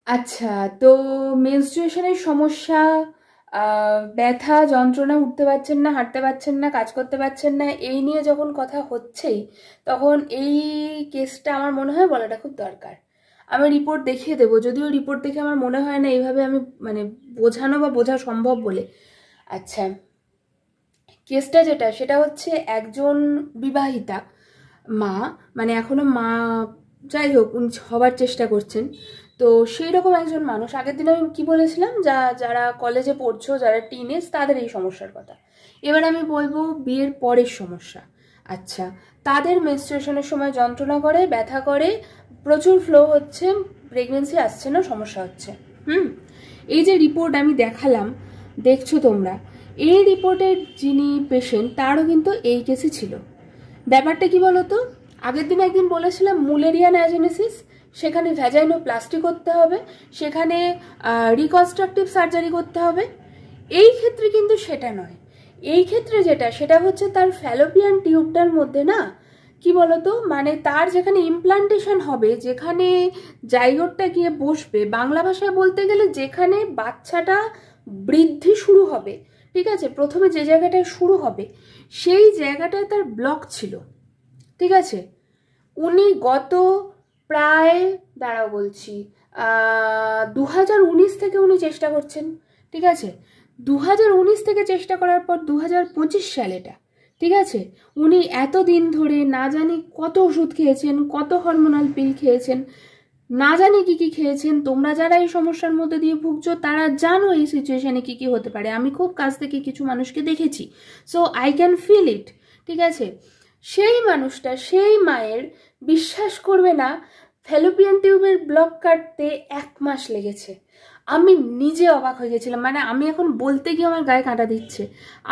আচ্ছা, তো মেনস্ট্রুয়েশনের সমস্যা, ব্যথা যন্ত্রণা, উঠতে পারছেন না, হাঁটতে পারছেন না, কাজ করতে পারছেন না, এই নিয়ে যখন কথা হচ্ছেই তখন এই কেসটা আমার মনে হয় বলাটা খুব দরকার। আমি রিপোর্ট দেখিয়ে দেবো, যদিও রিপোর্ট দেখে আমার মনে হয় না এইভাবে আমি মানে বোঝানো বা বোঝা সম্ভব বলে। আচ্ছা, কেসটা যেটা সেটা হচ্ছে একজন বিবাহিতা মা, মানে এখনো মা, যাই হোক উনি হবার চেষ্টা করছেন। তো সেই রকম একজন মানুষ, আগের দিন আমি কি বলেছিলাম, যারা কলেজে পড়ছো, যারা টিনেজ, তাদের এই সমস্যার কথা। এবার আমি বলবো বিয়ের পরের সমস্যা। আচ্ছা, তাদের মেনস্ট্রুয়েশনের সময় যন্ত্রণা করে, ব্যথা করে, প্রচুর ফ্লো হচ্ছে, প্রেগনেন্সি আসছে না, সমস্যা হচ্ছে। হুম, এই যে রিপোর্ট আমি দেখালাম, দেখছো তোমরা, এই রিপোর্টের যিনি পেশেন্ট তারও কিন্তু এই কেসই ছিল। ব্যাপারটা কি বলতো, আগের দিন একদিন বলেছিলাম মুলেরিয়ান অ্যাজেনেসিস, সেখানে ভ্যাজাইনোপ্লাস্টি করতে হবে, সেখানে রিকনস্ট্রাকটিভ সার্জারি করতে হবে। এই ক্ষেত্রে কিন্তু সেটা নয়। এই ক্ষেত্রে যেটা, সেটা হচ্ছে তার ফ্যালোপিয়ান টিউবটার মধ্যে না, কি বলতো, মানে তার যেখানে ইমপ্লান্টেশন হবে, যেখানে জাইগোটটা গিয়ে বসবে, বাংলা ভাষায় বলতে গেলে যেখানে বাচ্চাটা বৃদ্ধি শুরু হবে, ঠিক আছে, প্রথমে যে জায়গাটায় শুরু হবে সেই জায়গাটায় তার ব্লক ছিল। ঠিক আছে, উনি গত প্রায়, দাঁড়াও বলছি, 2019 থেকে উনি চেষ্টা করছেন। ঠিক আছে, 2019 থেকে চেষ্টা করার পর 2025 সাল এটা। ঠিক আছে, উনি এতদিন ধরে না জানি কত ওষুধ খেয়েছেন, কত হরমোনাল পিল খেয়েছেন, না জানি কি কি খেয়েছেন। তোমরা যারা এই সমস্যার মধ্যে দিয়ে ভুগছো তারা জানো এই সিচুয়েশনে কি কি হতে পারে। আমি খুব কাছ থেকে কিছু মানুষকে দেখেছি, so I can feel it. ঠিক আছে, সেই মানুষটা, সেই মায়ের, বিশ্বাস করবে না, ফ্যালোপিয়ান টিউবের ব্লক কাটতে 1 মাস লেগেছে। আমি নিজে অবাক হয়ে গেছিলাম, মানে আমি এখন বলতে গিয়ে আমার গায়ে কাঁটা দিচ্ছে।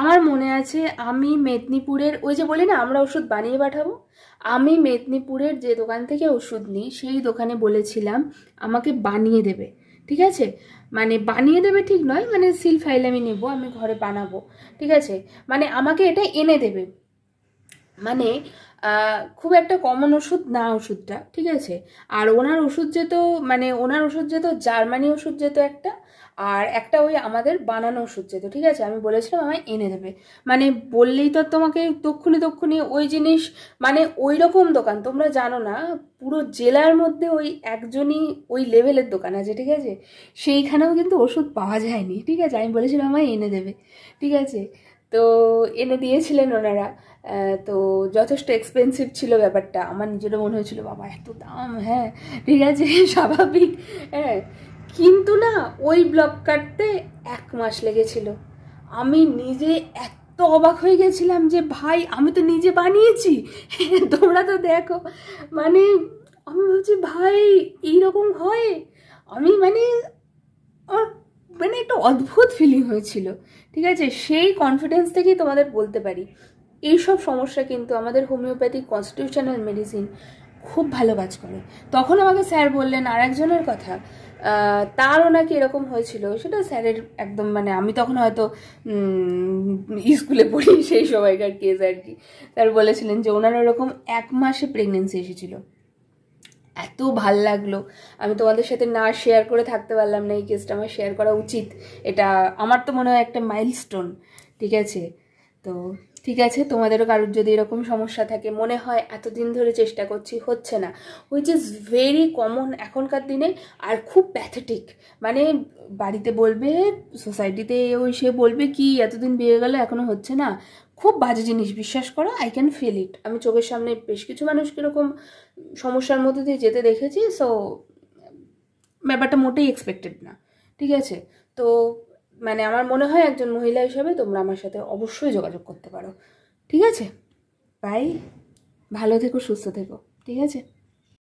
আমার মনে আছে আমি মেদিনীপুরের, ওই যে বলি না আমরা ওষুধ বানিয়ে পাঠাবো, আমি মেদিনীপুরের যে দোকান থেকে ওষুধ নিই সেই দোকানে বলেছিলাম আমাকে বানিয়ে দেবে। ঠিক আছে, মানে বানিয়ে দেবে ঠিক নয়, মানে সিল ফাইল আমি নেবো, আমি ঘরে বানাবো। ঠিক আছে, মানে আমাকে এটা এনে দেবে। মানে খুব একটা কমন ওষুধ না ওষুধটা, ঠিক আছে। আর ওনার ওষুধ যেত, মানে ওনার ওষুধ যেত জার্মানি ওষুধ যেত একটা, আর একটা ওই আমাদের বানানো ওষুধ যেত। ঠিক আছে, আমি বলেছিলাম আমায় এনে দেবে, মানে বললেই তো তোমাকে তক্ষুনি তক্ষুনি ওই জিনিস, মানে ওই রকম দোকান তোমরা জানো না, পুরো জেলার মধ্যে ওই একজনই ওই লেভেলের দোকান আছে। ঠিক আছে, সেইখানেও কিন্তু ওষুধ পাওয়া যায়নি। ঠিক আছে, আমি বলেছিলাম আমায় এনে দেবে। ঠিক আছে, তো এনে দিয়েছিলেন ওনারা। তো যথেষ্ট এক্সপেন্সিভ ছিল ব্যাপারটা, আমার নিজেরও মনে হয়েছিল বাবা এত দাম, হ্যাঁ ঠিক আছে স্বাভাবিক, হ্যাঁ। কিন্তু না, ওই ব্লক কাটতে 1 মাস লেগেছিল। আমি নিজে এত অবাক হয়ে গেছিলাম যে ভাই আমি তো নিজে বানিয়েছি তোমরা তো দেখো, মানে আমি ভাবছি ভাই এইরকম হয়। আমি মানে আমার মানে একটা অদ্ভুত ফিলিং হয়েছিল। ঠিক আছে, সেই কনফিডেন্স থেকেই তোমাদের বলতে পারি এইসব সমস্যা কিন্তু আমাদের হোমিওপ্যাথিক কনস্টিটিউশনাল মেডিসিন খুব ভালো কাজ করে। তখন আমাকে স্যার বললেন আর একজনের কথা, তারও নাকি এরকম হয়েছিল, সেটা স্যারের একদম, মানে আমি তখন হয়তো স্কুলে পড়ি সেই সময়কার কেস আর কি। স্যার বলেছিলেন যে ওনার ওরকম 1 মাসে প্রেগনেন্সি এসেছিল। এত ভাল লাগলো, আমি তোমাদের সাথে না শেয়ার করে থাকতে পারলাম না। এই কেসটা আমার শেয়ার করা উচিত, এটা আমার তো মনে হয় একটা মাইলস্টোন। ঠিক আছে, তো ঠিক আছে, তোমাদেরও কারোর যদি এরকম সমস্যা থাকে, মনে হয় এতদিন ধরে চেষ্টা করছি হচ্ছে না, হুইচ ইজ ভেরি কমন এখনকার দিনে, আর খুব প্যাথেটিক, মানে বাড়িতে বলবে, সোসাইটিতে ওই সে বলবে কি এতদিন বিয়ে গেল এখনো হচ্ছে না, খুব বাজে জিনিস, বিশ্বাস করো, আই ক্যান ফিল ইট। আমি চোখের সামনে বেশ কিছু মানুষকে এরকম সমস্যার মধ্যে দিয়ে যেতে দেখেছি, সো ব্যাপারটা মোটেই এক্সপেক্টেড না। ঠিক আছে, তো মানে আমার মনে হয় একজন মহিলা হিসাবে তোমরা আমার সাথে অবশ্যই যোগাযোগ করতে পারো। ঠিক আছে, বাই, ভালো থেকো, সুস্থ থেকো। ঠিক আছে।